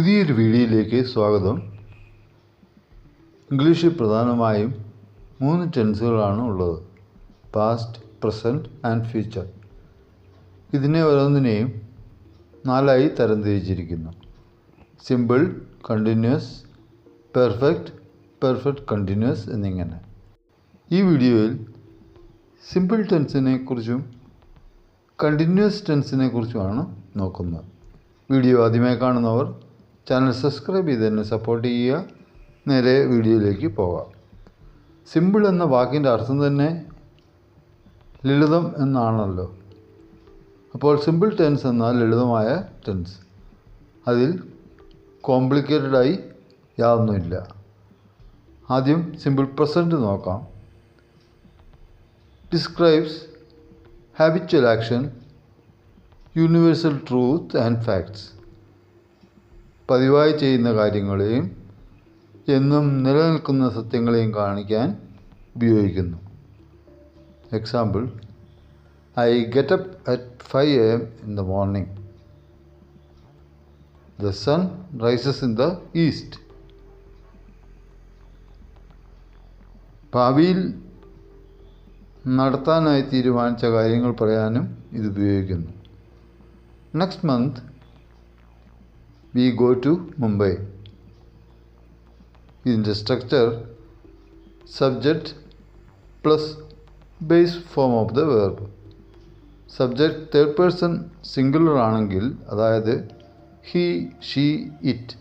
പുതിയൊരു വീഡിയോയിലേക്ക് സ്വാഗതം. ഇംഗ്ലീഷിൽ പ്രധാനമായും 3 ടെൻസുകളാണ് ഉള്ളത്: പാസ്റ്റ്, പ്രസൻറ്റ് ആൻഡ് ഫ്യൂച്ചർ. ഇതിനെ ഓരോന്നിനെയും 4ആയി തരംതിരിച്ചിരിക്കുന്നു: simple, continuous, perfect, perfect continuous എന്നിങ്ങനെ. ഈ വീഡിയോയിൽ സിമ്പിൾ ടെൻസിനെ കുറിച്ചും കണ്ടിന്യൂസ് ടെൻസിനെ കുറിച്ചുമാണ് നോക്കുന്നത്. വീഡിയോ ആദ്യമായി കാണുന്നവർ ചാനൽ സബ്സ്ക്രൈബ് ചെയ്ത് തന്നെ സപ്പോർട്ട് ചെയ്യുക. നേരെ വീഡിയോയിലേക്ക് പോകാം. സിമ്പിൾ എന്ന വാക്കിൻ്റെ അർത്ഥം തന്നെ ലളിതം എന്നാണല്ലോ. അപ്പോൾ സിമ്പിൾ ടെൻസ് എന്നാൽ ലളിതമായ ടെൻസ്. അതിൽ കോംപ്ലിക്കേറ്റഡായി യാതൊന്നുമില്ല. ആദ്യം സിമ്പിൾ പ്രസൻറ്റ് നോക്കാം. Describes habitual action, universal truth and facts. പതിവായി ചെയ്യുന്ന കാര്യങ്ങളെയും എന്നും നിലനിൽക്കുന്ന സത്യങ്ങളെയും കാണിക്കാൻ ഉപയോഗിക്കുന്നു. Example: I get up at 5 AM in the morning. The sun rises in the east. ഭാവിയിൽ നടത്താനായി തീരുമാനിച്ച കാര്യങ്ങൾ പറയാനും ഇത് ഉപയോഗിക്കുന്നു. Next month we go to Mumbai. ഇതിൻ്റെ structure subject plus base form of the verb. Subject third person singular ആണെങ്കിൽ, അതായത് he, she, it.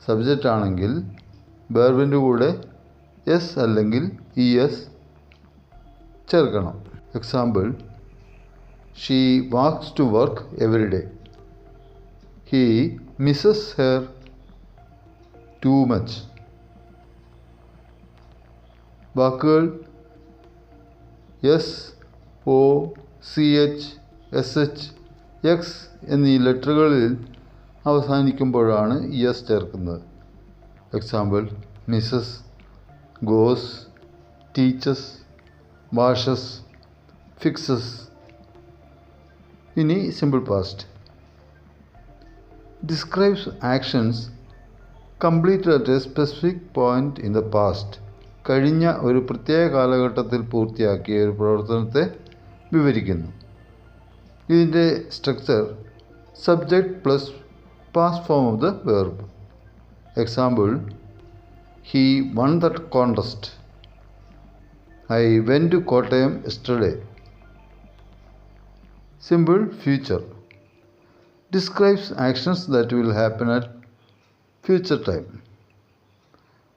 Subject ആണെങ്കിൽ വെർബിൻ്റെ കൂടെ എസ് അല്ലെങ്കിൽ ഇ എസ് ചേർക്കണം. Example: she walks to work every day. He misses her too much. വാക്കുകൾ S, O, C H, S H, X എന്നീ ലെറ്ററുകളിൽ അവസാനിക്കുമ്പോഴാണ് എസ് ചേർക്കുന്നത്. Example: misses, goes, teaches, washes, fixes. ഇനി simple past. Describes actions completed at a specific point in the past. കഴിഞ്ഞ ഒരു പ്രത്യേക കാലഘട്ടത്തിൽ പൂർത്തിയാക്കിയ ഒരു പ്രവർത്തനത്തെ വിവരിക്കുന്നു. ഇതിൻ്റെ structure subject plus past form of the verb. Example: he won that contest. I went to Kottayam yesterday. Simple future. Describes actions that will happen at future time.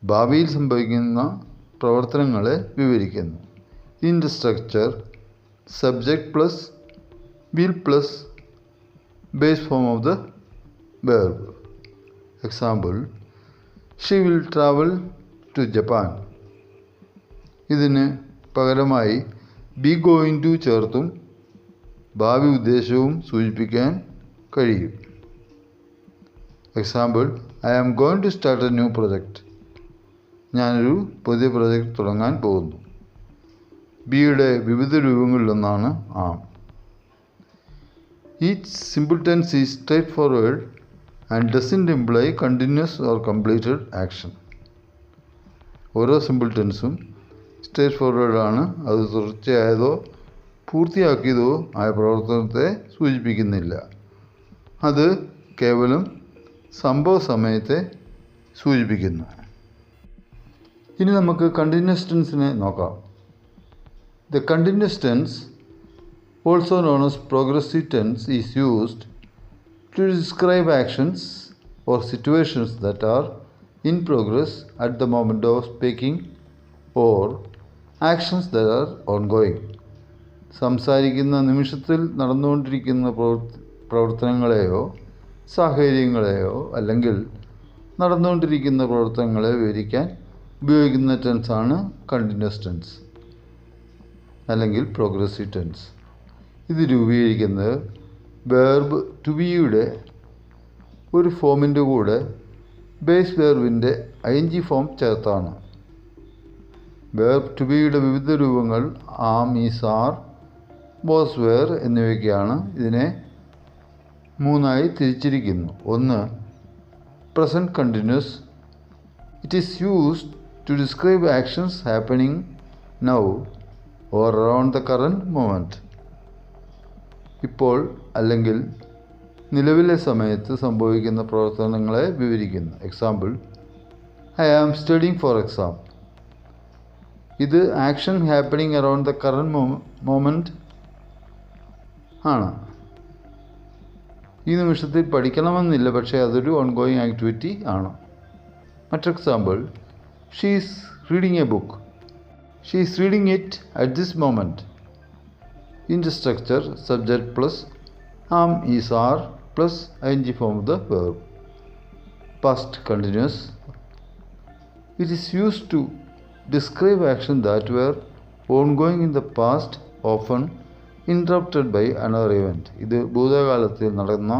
ഭാവിയിൽ സംഭവിക്കുന്ന പ്രവർത്തനങ്ങളെ വിവരിക്കുന്നു. ഇതിൻ്റെ structure subject plus will plus base form of the verb. Example: she will travel to Japan. ഇതിന് പകരമായി be going to ചേർത്തും ഭാവി ഉദ്ദേശവും സൂചിപ്പിക്കാൻ കഴിയും. Example: I am going to start a new project. ഞാനൊരു പുതിയ പ്രൊജക്റ്റ് തുടങ്ങാൻ പോകുന്നു. ബിയുടെ വിവിധ രൂപങ്ങളിലൊന്നാണ് am. Each simple tense is straightforward and doesn't imply continuous or completed action. ഓരോ സിമ്പിൾ ടെൻസും സ്ട്രേറ്റ് ഫോർവേഡാണ്. അത് തുടർച്ചയായതോ പൂർത്തിയാക്കിയതോ ആയ പ്രവർത്തനത്തെ സൂചിപ്പിക്കുന്നില്ല. അത് കേവലം സംഭവ സമയത്തെ സൂചിപ്പിക്കുന്നു. ഇനി നമുക്ക് കണ്ടിന്യൂസ് ടെൻസിനെ നോക്കാം. The continuous tense, also known as progressive tense, is used to describe actions or situations that are in progress at the moment of speaking or actions that are ongoing. സംസാരിക്കുന്ന നിമിഷത്തിൽ നടന്നുകൊണ്ടിരിക്കുന്ന പ്രവർത്തനങ്ങളെയോ സാഹചര്യങ്ങളെയോ അല്ലെങ്കിൽ നടന്നുകൊണ്ടിരിക്കുന്ന പ്രവർത്തനങ്ങളെ വിവരിക്കാൻ ഉപയോഗിക്കുന്ന ടെൻസാണ് കണ്ടിന്യൂസ് ടെൻസ് അല്ലെങ്കിൽ progressive tense. ഇത് രൂപീകരിക്കുന്നത് വെർബ് ടു ബിയുടെ ഒരു ഫോമിൻ്റെ കൂടെ ബേസ് വെർബിൻ്റെ ing ഫോം ചേർത്താണ്. വെർബ് ടു ബിയുടെ വിവിധ രൂപങ്ങൾ ആം, ഈസ്, ആർ, വാസ്, വെയർ എന്നിവയ്ക്കാണ്. ഇതിനെ 3ആയി തിരിച്ചിരിക്കുന്നു. ഒന്ന് present continuous. It is used to describe actions happening now or around the current moment. ഇപ്പോൾ അല്ലെങ്കിൽ നിലവിലെ സമയത്ത് സംഭവിക്കുന്ന പ്രവർത്തനങ്ങളെ വിവരിക്കുന്നു. Example, I am studying for exam. ഇത് action happening around the current moment ആണ്. ഈ നിമിഷത്തിൽ പഠിക്കണമെന്നില്ല, പക്ഷേ അതൊരു ഓൺഗോയിങ് ആക്ടിവിറ്റി ആണ്. മറ്റൊരു example, she is reading a book. She is reading it at this moment. ഇതിൻ്റെ structure subject plus am is are plus ing form of the verb. Past continuous. It is used to describe actions that were ongoing in the past, often interrupted by another event. ഇത് ഭൂതകാലത്തിൽ നടന്ന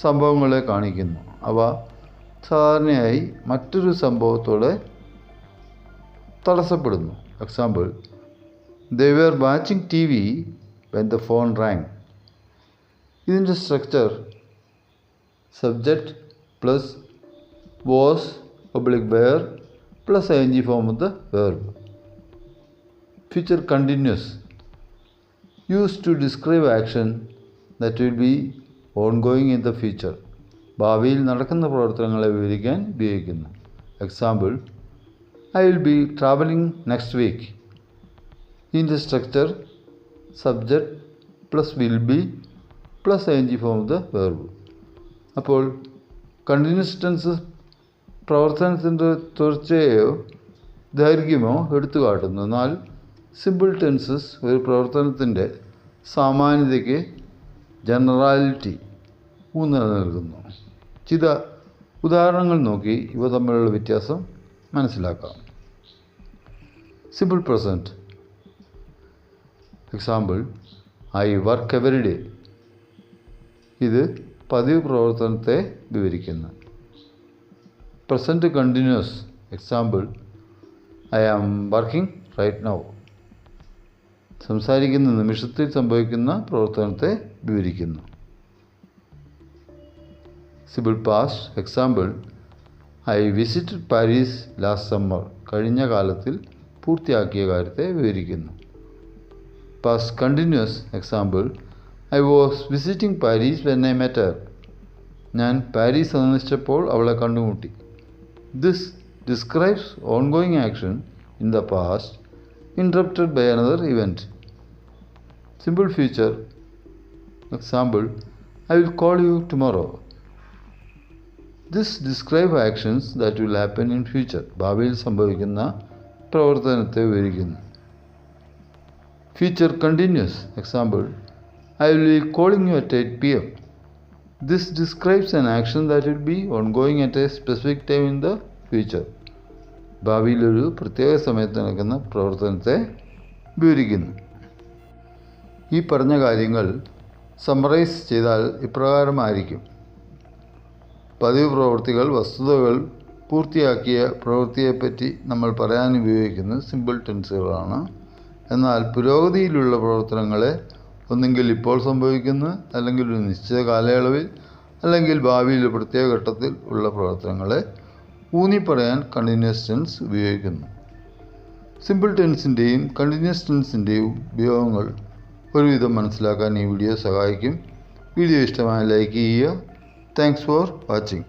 സംഭവങ്ങളെ കാണിക്കുന്നു. അവ സാധാരണയായി മറ്റൊരു സംഭവത്തോടെ തടസ്സപ്പെടുന്നു. Example, they were watching TV when the phone rang. ഇതിൻ്റെ structure subject plus was /were plus ing form of the verb. Future continuous. Used to describe action that will be ongoing in the future. ഭാവിയിൽ നടക്കുന്ന പ്രവർത്തനങ്ങളെ വിവരിക്കാൻ ഉപയോഗിക്കുന്നു. Example, I will be traveling next week. ഇതിൻ്റെ structure subject plus will be plus ing form of the verb. അപ്പോൾ continuous tense പ്രവർത്തനത്തിൻ്റെ തുടർച്ചയോ ദൈർഘ്യമോ എടുത്തു കാട്ടുന്നു. എന്നാൽ സിമ്പിൾ ടെൻസസ് ഒരു പ്രവർത്തനത്തിൻ്റെ സാമാന്യതയ്ക്ക് ജനറാലിറ്റി ഊന്നൽ നൽകുന്നു. ചില ഉദാഹരണങ്ങൾ നോക്കി ഇവ തമ്മിലുള്ള വ്യത്യാസം മനസ്സിലാക്കാം. Simple present. Example, I work every day. ഇത് പതിവ് പ്രവർത്തനത്തെ വിവരിക്കുന്നു. Present continuous. Example, I am working right now. സംസാരിക്കുന്ന നിമിഷത്തിൽ സംഭവിക്കുന്ന പ്രവർത്തനത്തെ വിവരിക്കുന്നു. Simple past. Example, I visited Paris last summer. കഴിഞ്ഞ കാലത്തിൽ പൂർത്തിയാക്കിയ കാര്യത്തെ വിവരിക്കുന്നു. Past continuous. Example, I was visiting Paris when I met her. ഞാൻ പാരീസ് സന്ദർശിച്ചപ്പോൾ അവളെ കണ്ടുമുട്ടി. This describes ongoing action in the past interrupted by another event. Simple future. Example, I will call you tomorrow. This describes actions that will happen in future. ഭാവിയിൽ സംഭവിക്കുന്ന പ്രവർത്തനത്തെ വിവരിക്കുന്നു. Future continuous. Example, I will be calling you at 8 p.m. This describes an action that will be ongoing at a specific time in the future. ഭാവിയിലൊരു പ്രത്യേക സമയത്ത് നടക്കുന്ന പ്രവർത്തനത്തെ വിവരിക്കുന്നു. ഈ പറഞ്ഞ കാര്യങ്ങൾ സമ്മറൈസ് ചെയ്താൽ ഇപ്രകാരമായിരിക്കും. പതിവ് പ്രവൃത്തികൾ, വസ്തുതകൾ, പൂർത്തിയാക്കിയ പ്രവൃത്തിയെപ്പറ്റി നമ്മൾ പറയാൻ ഉപയോഗിക്കുന്നത് സിമ്പിൾ ടെൻസുകളാണ്. എന്നാൽ പുരോഗതിയിലുള്ള പ്രവർത്തനങ്ങളെ ഒന്നെങ്കിൽ ഇപ്പോൾ സംഭവിക്കുന്ന, അല്ലെങ്കിൽ ഒരു നിശ്ചിത കാലയളവിൽ, അല്ലെങ്കിൽ ഭാവിയിൽ പ്രത്യേക ഘട്ടത്തിൽ ഉള്ള പ്രവർത്തനങ്ങളെ ഊന്നി പറയാൻ കണ്ടിന്യൂസ് ടെൻസ് ഉപയോഗിക്കുന്നു. സിമ്പിൾ ടെൻസിൻ്റെയും കണ്ടിന്യൂസ് ടെൻസിൻ്റെയും ഉപയോഗങ്ങൾ ഒരുവിധം മനസ്സിലാക്കാൻ ഈ വീഡിയോ സഹായിക്കും. വീഡിയോ ഇഷ്ടമായ ലൈക്ക് ചെയ്യുക. Thanks for watching.